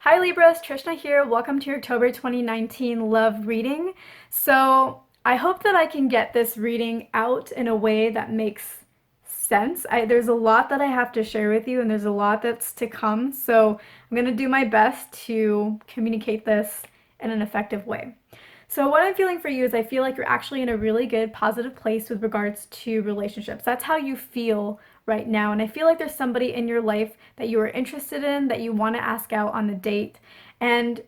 Hi Libras, Trishna here. Welcome to your October 2019 love reading. So I hope that I can get this reading out in a way that makes sense. There's a lot that I have to share with you and there's a lot that's to come. So I'm going to do my best to communicate this in an effective way. So what I'm feeling for you is I feel like you're actually in a really good positive place with regards to relationships. That's how you feel right now. And I feel like there's somebody in your life that you are interested in, that you want to ask out on a date. And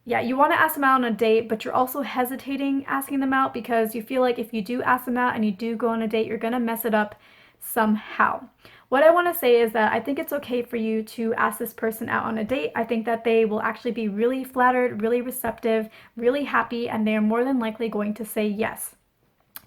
yeah, you want to ask them out on a date, but you're also hesitating asking them out because you feel like if you do ask them out and you do go on a date, you're going to mess it up somehow. What I want to say is that I think it's okay for you to ask this person out on a date. I think that they will actually be really flattered, really receptive, really happy, and they are more than likely going to say yes.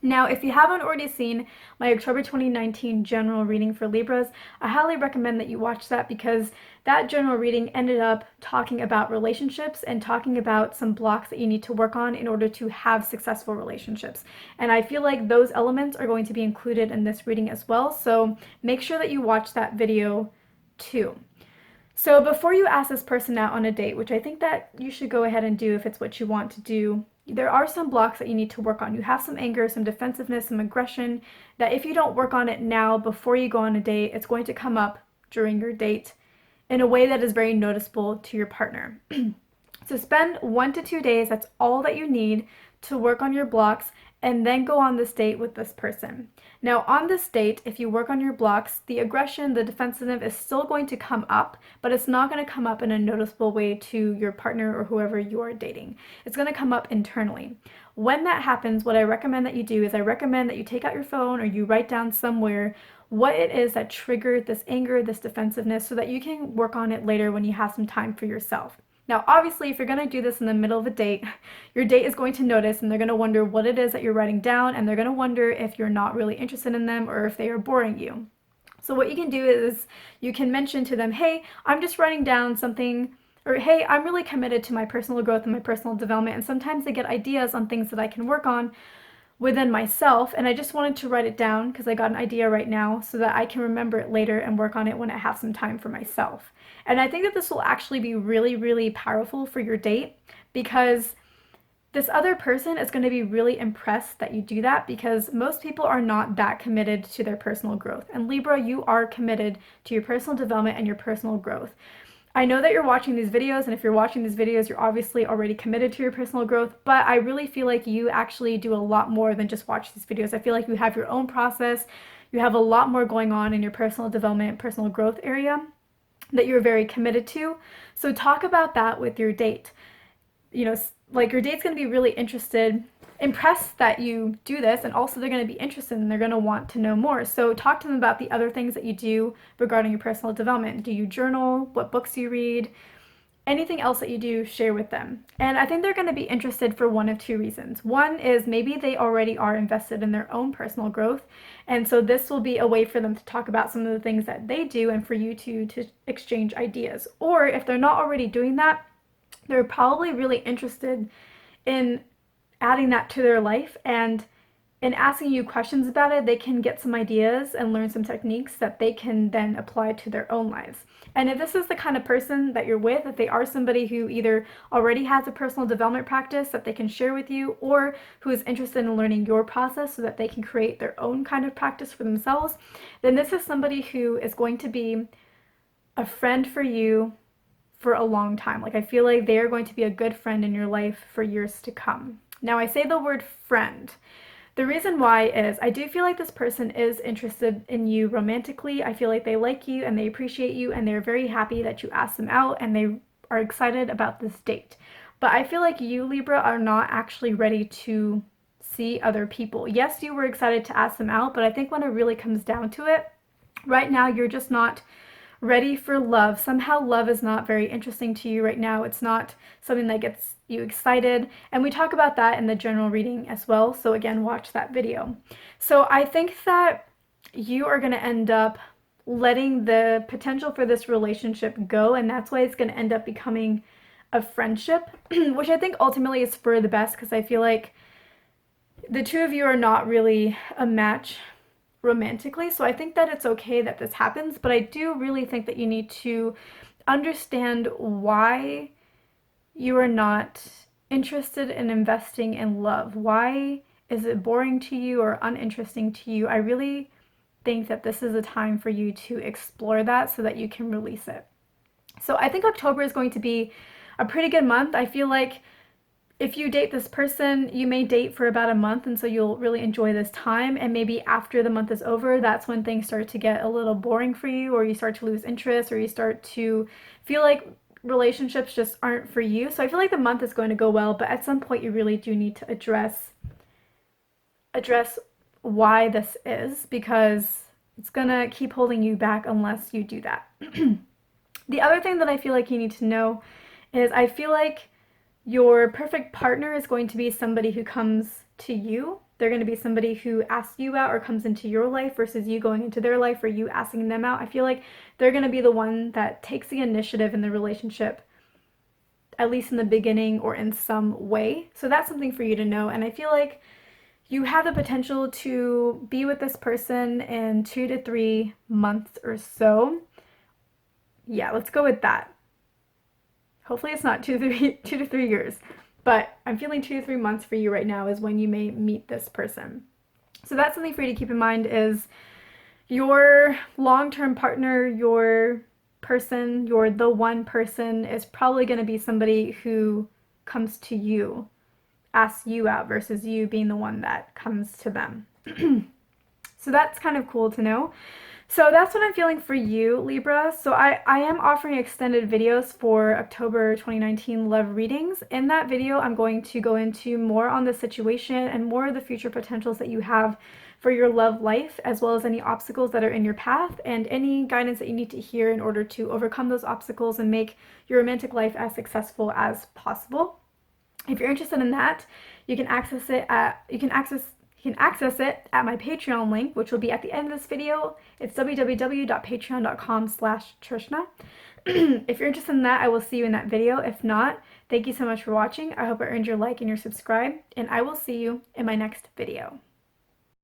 Now, if you haven't already seen my October 2019 general reading for Libras, I highly recommend that you watch that because that general reading ended up talking about relationships and talking about some blocks that you need to work on in order to have successful relationships. And I feel like those elements are going to be included in this reading as well, so make sure that you watch that video too. So before you ask this person out on a date, which I think that you should go ahead and do if it's what you want to do, there are some blocks that you need to work on. You have some anger, some defensiveness, some aggression that if you don't work on it now before you go on a date, it's going to come up during your date in a way that is very noticeable to your partner. So spend 1 to 2 days, that's all that you need to work on your blocks, and then go on this date with this person. Now, on this date, if you work on your blocks, the aggression, the defensiveness is still going to come up, but it's not going to come up in a noticeable way to your partner or whoever you are dating. It's going to come up internally. When that happens, what I recommend that you do is I recommend that you take out your phone or you write down somewhere what it is that triggered this anger, this defensiveness, so that you can work on it later when you have some time for yourself. Now, obviously, if you're going to do this in the middle of a date, your date is going to notice and they're going to wonder what it is that you're writing down, and they're going to wonder if you're not really interested in them or if they are boring you. So what you can do is you can mention to them, hey, I'm just writing down something, or hey, I'm really committed to my personal growth and my personal development, and sometimes I get ideas on things that I can work on within myself, and I just wanted to write it down because I got an idea right now so that I can remember it later and work on it when I have some time for myself. And I think that this will actually be really, really powerful for your date because this other person is going to be really impressed that you do that because most people are not that committed to their personal growth. And Libra, you are committed to your personal development and your personal growth. I know that you're watching these videos, and if you're watching these videos, you're obviously already committed to your personal growth, but I really feel like you actually do a lot more than just watch these videos. I feel like you have your own process. You have a lot more going on in your personal development, personal growth area that you're very committed to. So talk about that with your date. Like your date's going to be really impressed that you do this, and also they're going to be interested and they're going to want to know more. So talk to them about the other things that you do regarding your personal development. Do you journal? What books do you read? Anything else that you do, share with them. And I think they're going to be interested for one of two reasons. One is maybe they already are invested in their own personal growth, and so this will be a way for them to talk about some of the things that they do and for you to exchange ideas. Or if they're not already doing that, they're probably really interested in adding that to their life, and in asking you questions about it, they can get some ideas and learn some techniques that they can then apply to their own lives. And if this is the kind of person that you're with, if they are somebody who either already has a personal development practice that they can share with you, or who is interested in learning your process so that they can create their own kind of practice for themselves, then this is somebody who is going to be a friend for you for a long time. Like I feel like they are going to be a good friend in your life for years to come. Now I say the word friend. The reason why is I do feel like this person is interested in you romantically. I feel like they like you and they appreciate you and they're very happy that you asked them out and they are excited about this date. But I feel like you, Libra, are not actually ready to see other people. Yes, you were excited to ask them out, but I think when it really comes down to it, right now you're just not ready for love. Somehow love is not very interesting to you right now. It's not something that gets you excited. And we talk about that in the general reading as well. So again, watch that video. So I think that you are going to end up letting the potential for this relationship go. And that's why it's going to end up becoming a friendship, which I think ultimately is for the best because I feel like the two of you are not really a match romantically. So I think that it's okay that this happens, but I do really think that you need to understand why you are not interested in investing in love. Why is it boring to you or uninteresting to you? I really think that this is a time for you to explore that so that you can release it. So I think October is going to be a pretty good month. I feel like if you date this person, you may date for about a month, and so you'll really enjoy this time. And maybe after the month is over, that's when things start to get a little boring for you, or you start to lose interest, or you start to feel like relationships just aren't for you. So I feel like the month is going to go well, but at some point you really do need to address why this is, because it's gonna keep holding you back unless you do that. The other thing that I feel like you need to know is I feel like your perfect partner is going to be somebody who comes to you. They're going to be somebody who asks you out or comes into your life versus you going into their life or you asking them out. I feel like they're going to be the one that takes the initiative in the relationship, at least in the beginning or in some way. So that's something for you to know. And I feel like you have the potential to be with this person in 2 to 3 months or so. Yeah, let's go with that. Hopefully it's not 2 to 3 years, but I'm feeling 2 to 3 months for you right now is when you may meet this person. So that's something for you to keep in mind is your long-term partner, your person, your the one person is probably going to be somebody who comes to you, asks you out versus you being the one that comes to them. So that's kind of cool to know. So that's what I'm feeling for you, Libra. So I am offering extended videos for October 2019 love readings. In that video, I'm going to go into more on the situation and more of the future potentials that you have for your love life, as well as any obstacles that are in your path and any guidance that you need to hear in order to overcome those obstacles and make your romantic life as successful as possible. If you're interested in that, you can access it at my Patreon link, which will be at the end of this video. It's www.patreon.com/Trishna. If you're interested in that, I will see you in that video. If not, thank you so much for watching. I hope I earned your like and your subscribe, and I will see you in my next video.